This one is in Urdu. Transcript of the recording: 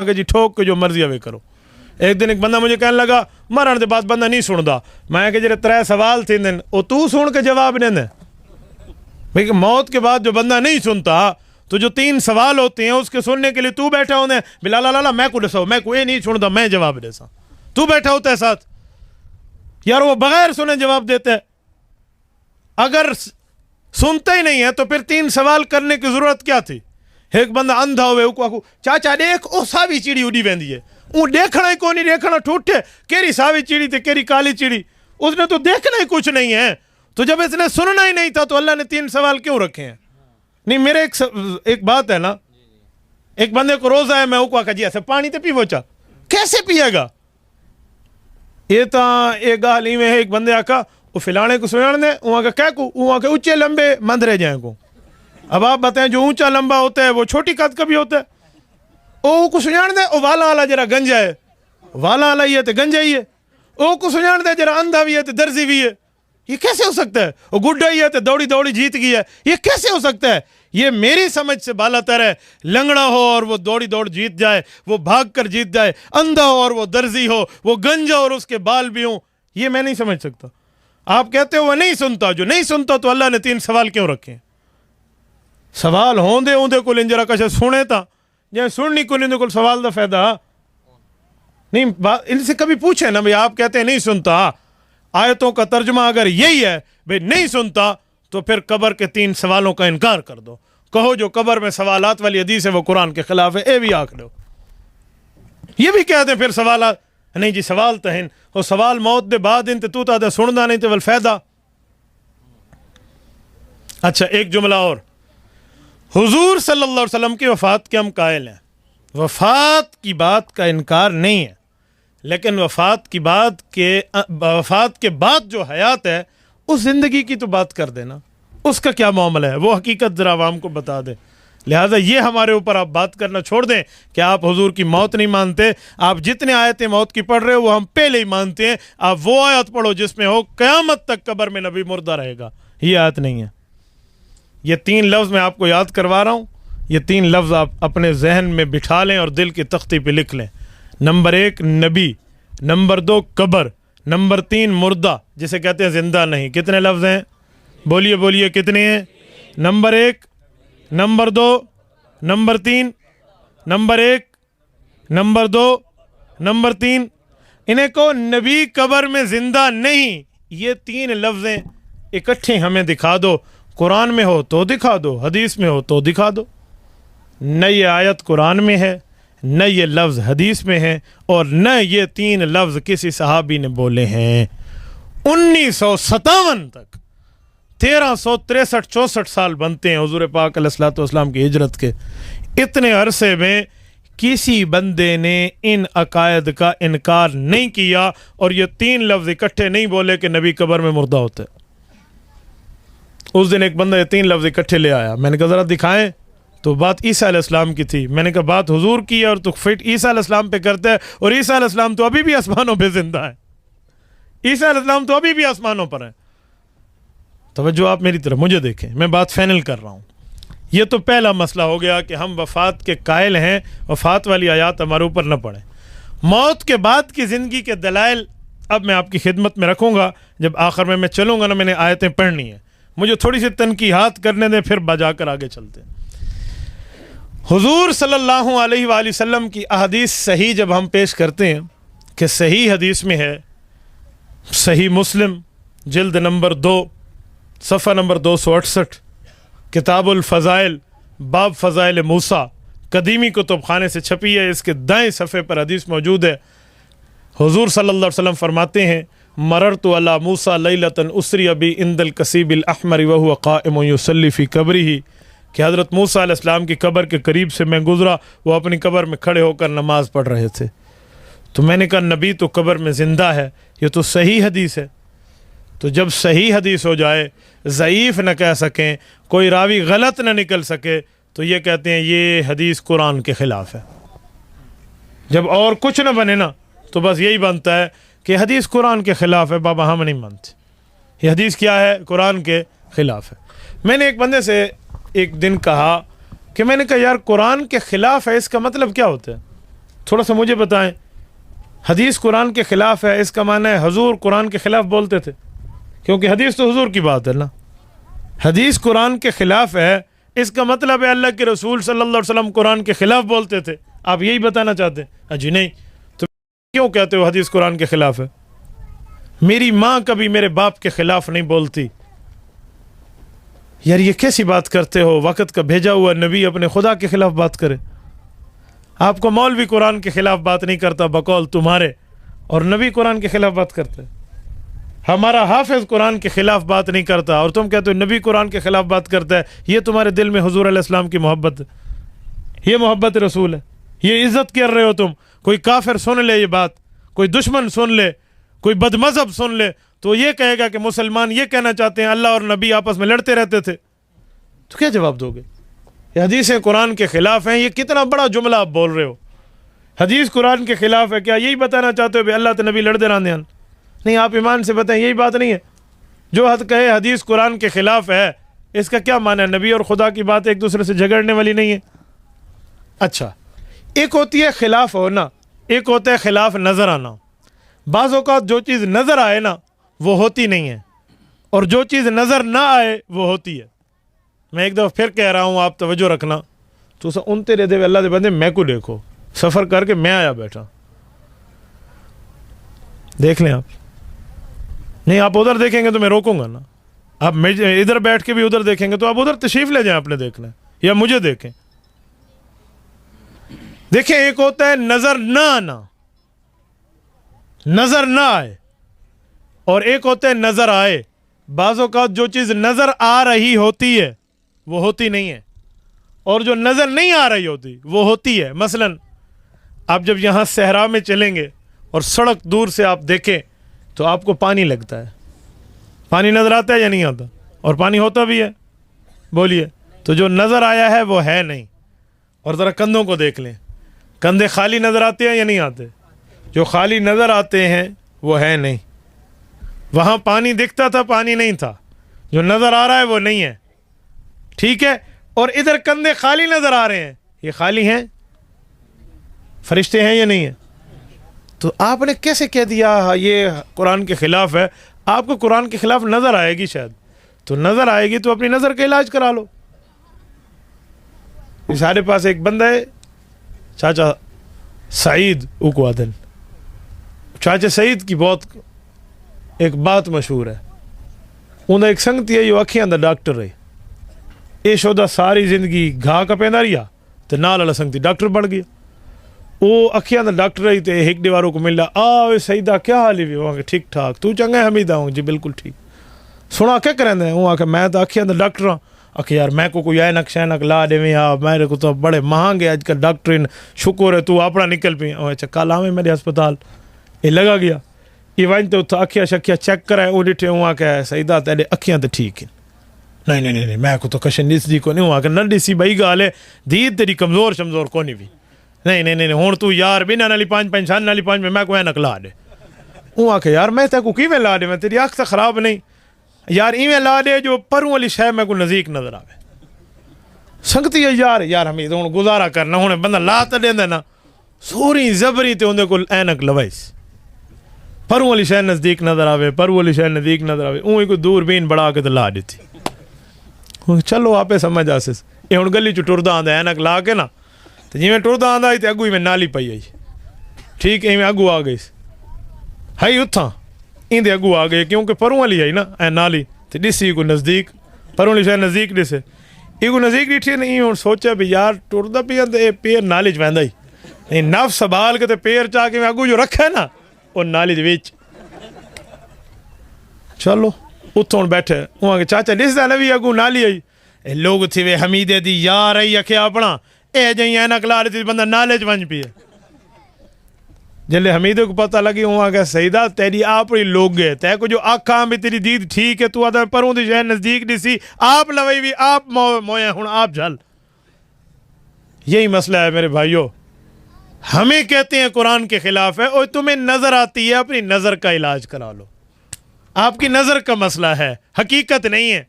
کہ جی ٹھوک کے جو مرضی ہوئے کرو. ایک دن ایک بندہ مجھے کہنے لگا مرن دے بعد بندہ نہیں سندا. میں کہ جڑے 3 سوال تھے دن او تو سن کے جواب دے. بھئی موت کے بعد جو بندہ نہیں سنتا تو جو 3 سوال ہوتے ہیں اس کے سننے کے لیے تو بیٹھا ہونے بلا لا لا میں کو دسو میں کوئی نہیں سندا میں جواب دے سا. تو بیٹھا ہوتا ہے ساتھ یار وہ بغیر سنے جواب دیتے ہے. اگر سنتے ہی نہیں ہے تو پھر 3 سوال کرنے کی ضرورت کیا تھی. ایک بندہ اندھا ہوئے کو چاچا دیکھ او ساوی چیڑی اڑی ویندی ہے. وہ دیکھنا ہی کو نہیں دیکھنا ٹوٹے کیری ساوی چیڑی تے کیری کالی چیڑی اس نے تو دیکھنا ہی کچھ نہیں ہے. تو جب اس نے سننا ہی نہیں تھا تو اللہ نے 3 سوال کیوں رکھے ہیں. نہیں میرے ایک بات ہے نا ایک بندے کو روزہ ہے میں کو جی ایسے پانی تے پیو چا کیسے پیے گا. یہ تا ایک گال ہی میں ایک بندے آکا وہ فلانے کو سنان دے وہاں کا کیا کو وہاں کے اونچے لمبے مندرے جائیں کو. اب آپ بتائیں جو اونچا لمبا ہوتا ہے وہ چھوٹی قد کا بھی ہوتا ہے. او کو سنان دے او والا والا جرا گنجا ہے والا والا ہی ہے تے گنجا ہی ہے. او کو سنان دے جرا اندھا بھی ہے تے درزی بھی ہے. یہ کیسے ہو سکتا ہے. وہ گڈا ہی ہے تے دوڑی دوڑی جیت گئی ہے. یہ کیسے ہو سکتا ہے. یہ میری سمجھ سے بالا تر ہے. لنگڑا ہو اور وہ دوڑی دوڑ جیت جائے وہ بھاگ کر جیت جائے. اندھا ہو اور وہ درزی ہو وہ گنجا اور اس کے بال بھی ہوں. یہ میں نہیں سمجھ سکتا. آپ کہتے ہو وہ نہیں سنتا. جو نہیں سنتا تو اللہ نے 3 سوال کیوں رکھے. سوال ہوندے ہوندے کو لنجرا کچھ سنے تا جائے سننی کو لندے کو سوال دا فائدہ نہیں. ان سے کبھی پوچھے نا بھئی آپ کہتے ہیں نہیں سنتا. آیتوں کا ترجمہ اگر یہی ہے بھئی نہیں سنتا تو پھر قبر کے 3 سوالوں کا انکار کر دو. کہو جو قبر میں سوالات والی حدیث ہے وہ قرآن کے خلاف ہے. اے بھی آکھ دو. یہ بھی کہتے ہیں پھر سوالات نہیں جی سوال تو ہیں وہ سوال موت دے بعد ان تو تا سننا نہیں تو والفائدہ. اچھا ایک جملہ اور. حضور صلی اللہ علیہ وسلم کی وفات کے ہم قائل ہیں. وفات کی بات کا انکار نہیں ہے لیکن وفات کے بعد جو حیات ہے اس زندگی کی تو بات کر دینا. اس کا کیا معاملہ ہے وہ حقیقت ذرا عوام کو بتا دیں. لہٰذا یہ ہمارے اوپر آپ بات کرنا چھوڑ دیں کہ آپ حضور کی موت نہیں مانتے. آپ جتنے آیتیں موت کی پڑھ رہے ہو وہ ہم پہلے ہی مانتے ہیں. آپ وہ آیت پڑھو جس میں ہو قیامت تک قبر میں نبی مردہ رہے گا. یہ آیت نہیں ہے. یہ 3 لفظ میں آپ کو یاد کروا رہا ہوں. یہ 3 لفظ آپ اپنے ذہن میں بٹھا لیں اور دل کی تختی پہ لکھ لیں. نمبر 1 نبی, نمبر 2 قبر, نمبر 3 مردہ جسے کہتے ہیں زندہ نہیں. کتنے لفظ ہیں بولیے بولیے کتنے ہیں. Number 1, number 2, number 3, number 1, number 2, number 3. انہیں کو نبی قبر میں زندہ نہیں. یہ 3 لفظیں اکٹھے ہمیں دکھا دو. قرآن میں ہو تو دکھا دو, حدیث میں ہو تو دکھا دو. نہ یہ آیت قرآن میں ہے نہ یہ لفظ حدیث میں ہے اور نہ یہ 3 لفظ کسی صحابی نے بولے ہیں. 1957 تک 1363-64 سال بنتے ہیں حضور پاک علیہ الصلوۃ والسلام کی ہجرت کے. اتنے عرصے میں کسی بندے نے ان عقائد کا انکار نہیں کیا اور یہ 3 لفظ اکٹھے نہیں بولے کہ نبی قبر میں مردہ ہوتے. اس دن ایک بندہ یہ 3 لفظ اکٹھے لے آیا. میں نے کہا ذرا دکھائیں تو بات عیسیٰ علیہ السلام کی تھی. میں نے کہا بات حضور کی ہے اور تو فٹ عیسیٰ علیہ السلام پہ کرتا ہے اور عیسیٰ علیہ السلام تو ابھی بھی آسمانوں پہ زندہ ہے. عیسیٰ علیہ السلام تو ابھی بھی آسمانوں پر ہیں. توجہ آپ میری طرف مجھے دیکھیں, میں بات فائنل کر رہا ہوں. یہ تو پہلا مسئلہ ہو گیا کہ ہم وفات کے قائل ہیں, وفات والی آیات ہمارے اوپر نہ پڑیں. موت کے بعد کی زندگی کے دلائل اب میں آپ کی خدمت میں رکھوں گا. جب آخر میں چلوں گا نا میں نے آیتیں پڑھنی ہیں, مجھے تھوڑی سی تنقیحات کرنے دیں پھر بجا کر آگے چلتے ہیں. حضور صلی اللہ علیہ وآلہ وسلم کی احادیث صحیح جب ہم پیش کرتے ہیں کہ صحیح حدیث میں ہے, صحیح مسلم جلد نمبر 2 صفحہ نمبر 268 کتاب الفضائل باب فضائل موسیٰ قدیمی کتب خانے سے چھپی ہے. اس کے دائیں صفحے پر حدیث موجود ہے. حضور صلی اللہ علیہ وسلم فرماتے ہیں مررت علی موسیٰ لیلۃ اسری بی عند الکثیب الاحمر وهو قائم یصلی فی قبرہ کہ حضرت موسیٰ علیہ السلام کی قبر کے قریب سے میں گزرا, وہ اپنی قبر میں کھڑے ہو کر نماز پڑھ رہے تھے. تو میں نے کہا نبی تو قبر میں زندہ ہے, یہ تو صحیح حدیث ہے. تو جب صحیح حدیث ہو جائے, ضعیف نہ کہہ سکیں, کوئی راوی غلط نہ نکل سکے, تو یہ کہتے ہیں یہ حدیث قرآن کے خلاف ہے. جب اور کچھ نہ بنے نا تو بس یہی بنتا ہے کہ حدیث قرآن کے خلاف ہے. بابا ہم نہیں مانتے. یہ حدیث کیا ہے؟ قرآن کے خلاف ہے. میں نے ایک بندے سے ایک دن کہا کہ میں نے کہا یار قرآن کے خلاف ہے, اس کا مطلب کیا ہوتا ہے؟ تھوڑا سا مجھے بتائیں، حدیث قرآن کے خلاف ہے، اس کا معنی ہے حضور قرآن کے خلاف بولتے تھے؟ کیونکہ حدیث تو حضور کی بات ہے نا. حدیث قرآن کے خلاف ہے، اس کا مطلب ہے اللہ کے رسول صلی اللہ علیہ وسلم قرآن کے خلاف بولتے تھے. آپ یہی بتانا چاہتے ہیں؟ جی نہیں. تو کیوں کہتے ہو حدیث قرآن کے خلاف ہے؟ میری ماں کبھی میرے باپ کے خلاف نہیں بولتی. یار یہ کیسی بات کرتے ہو؟ وقت کا بھیجا ہوا نبی اپنے خدا کے خلاف بات کرے. آپ کو مولوی قرآن کے خلاف بات نہیں کرتا بقول تمہارے، اور نبی قرآن کے خلاف بات کرتے. ہمارا حافظ قرآن کے خلاف بات نہیں کرتا، اور تم کہتے ہو نبی قرآن کے خلاف بات کرتا ہے. یہ تمہارے دل میں حضور علیہ السلام کی محبت ہے، یہ محبت رسول ہے، یہ عزت کر رہے ہو تم. کوئی کافر سن لے یہ بات، کوئی دشمن سن لے، کوئی بد مذہب سن لے، تو یہ کہے گا کہ مسلمان یہ کہنا چاہتے ہیں اللہ اور نبی آپس میں لڑتے رہتے تھے. تو کیا جواب دو گے؟ یہ حدیثیں قرآن کے خلاف ہیں. یہ کتنا بڑا جملہ آپ بول رہے ہو، حدیث قرآن کے خلاف ہے. کیا یہی بتانا چاہتے ہو کہ اللہ تو نبی لڑتے رہتے ہیں؟ نہیں، آپ ایمان سے بتائیں یہی بات نہیں ہے. جو حد کہے حدیث قرآن کے خلاف ہے، اس کا کیا معنی ہے؟ نبی اور خدا کی بات ایک دوسرے سے جھگڑنے والی نہیں ہے. اچھا، ایک ہوتی ہے خلاف ہونا، ایک ہوتا ہے خلاف نظر آنا. بعض اوقات جو چیز نظر آئے نا وہ ہوتی نہیں ہے، اور جو چیز نظر نہ آئے وہ ہوتی ہے. میں ایک دفعہ پھر کہہ رہا ہوں، آپ توجہ رکھنا. تو ان تیرے دے اللہ دے بندے میں کو دیکھو، سفر کر کے میں آیا بیٹھا، دیکھ لیں آپ. نہیں، آپ ادھر دیکھیں گے تو میں روکوں گا نا. آپ ادھر بیٹھ کے بھی ادھر دیکھیں گے تو آپ ادھر تشریف لے جائیں، آپ نے دیکھنا ہے یا مجھے دیکھیں. دیکھیں، ایک ہوتا ہے نظر نہ آنا، نظر نہ آئے، اور ایک ہوتا ہے نظر آئے. بعض اوقات جو چیز نظر آ رہی ہوتی ہے وہ ہوتی نہیں ہے، اور جو نظر نہیں آ رہی ہوتی وہ ہوتی ہے. مثلا آپ جب یہاں صحرا میں چلیں گے اور سڑک دور سے آپ دیکھیں تو آپ کو پانی لگتا ہے. پانی نظر آتا ہے یا نہیں آتا؟ اور پانی ہوتا بھی ہے. بولیے. تو جو نظر آیا ہے وہ ہے نہیں. اور ذرا کندھوں کو دیکھ لیں، کندھے خالی نظر آتے ہیں یا نہیں آتے؟ جو خالی نظر آتے ہیں وہ ہے نہیں. وہاں پانی دکھتا تھا، پانی نہیں تھا. جو نظر آ رہا ہے وہ نہیں ہے. ٹھیک ہے. اور ادھر کندھے خالی نظر آ رہے ہیں، یہ خالی ہیں؟ فرشتے ہیں یا نہیں ہیں؟ تو آپ نے کیسے کہہ دیا یہ قرآن کے خلاف ہے؟ آپ کو قرآن کے خلاف نظر آئے گی شاید، تو نظر آئے گی تو اپنی نظر کا علاج کرا لو. ہمارے پاس ایک بندہ ہے چاچا سعید اوکوادن. چاچا سعید کی بہت ایک بات مشہور ہے. انہیں ایک سنگتی ہے، یہ اکھیاں دا ڈاکٹر رہی. یہ شودا ساری زندگی گھا کا پہندا رہا تو نال والا سنگتی ڈاکٹر بن گیا. وہ اکھیاں دا ڈاکٹر رہی تے ایک دیواروں کو ملا، سعیدہ کیا حال ہے؟ وہ ٹھیک ٹھاک، تو چنگا ہے؟ حمیدہ ہوں جی بالکل ٹھیک. سنا کیا کریں دیں؟ وہ آ کے میں تو اکھیاں دا ڈاکٹر ہوں. یار میں کو کوئی اینک شینک لا دے میرے کو تو بڑے مہنگے اج کل ڈاکٹر، شکر ہے تو اپنا نکل پی. اچھا کل آویں میرے ہسپتال، یہ لگا گیا. یہ ون تو اکھیاں شکھیاں چیک کرائے، وہ ڈٹھے ہوں آ کے سعیدہ تیرے اکھیاں تو ٹھیک ہیں. نہیں میں کو تو کشن ڈس دی کو نہیں ہوں آ کے نہ ڈسی بھائی گال ہے دید تیری کمزور شمزور کو نہیں بھی. نہیں ہوں تو یار بنا نالی 5 سال نالی 5 میں کو اینک لا دے. وہ آ کے یار میں تے کو کیویں لا دے؟ میں تیری اکھ تو خراب نہیں یار، ایویں لا دے جو پروں والی شے میں کو نزدیک نظر آوے. سنگتی ہے یار ہمیں ہوں گزارا کرنا، ہوں بندہ لا تو دیندا نا سوری زبری تے اندے کو اینک لوائس، پروں والی شے نزدیک نظر آوے، پروں والی شے نزدیک نظر آوے. اوں کوئی دوربین بڑھا کے تو لا دیتی. چلو آپ سمجھ آس. یہ ہوں گلی چ ٹردا آندا اینک لا کے نا، تو جی میں ٹردا آندا تو اگو ہی میں نالی پئی آئی. ٹھیک ہے، اگو آ گئی ہائی اتھاں اندے اگو آ گئے کیونکہ پروں والی آئی نا اے نالی تو ڈسی کو نزدیک، پروں والی شاید نزدیک ڈسے. یہ کو نزدیک ڈٹھی نہیں. ہوں سوچا بھی یار ٹردا پیا تو یہ پیر نالی چ وہدا ہی نف سنبھال کے تو پیر چاہ کے میں اگو جو رکھا ہے نا وہ نالی دے وچ. چلو اتوں بیٹھے وہاں کے چاچا ڈسدا نہ بھی اگو نالی آئی. لوگ تھے وے حمیدے دی یار آئی آخیا اپنا اے جی اینک لا رہی تھی بندہ نالے چ ونج پیے. جلے حمیدے کو پتہ لگی وہاں کہ سعیدہ تیری اپنی لوگ گئے تے کو جو آکھاں بھی تیری دید ٹھیک ہے، تو آدھا پروں دی شہر نزدیک ڈسی آپ لوئی بھی آپ مویا ہوں آپ جھل. یہی مسئلہ ہے میرے بھائیو. ہمیں کہتے ہیں قرآن کے خلاف ہے، اور تمہیں نظر آتی ہے اپنی نظر کا علاج کرا لو. آپ کی نظر کا مسئلہ ہے، حقیقت نہیں ہے.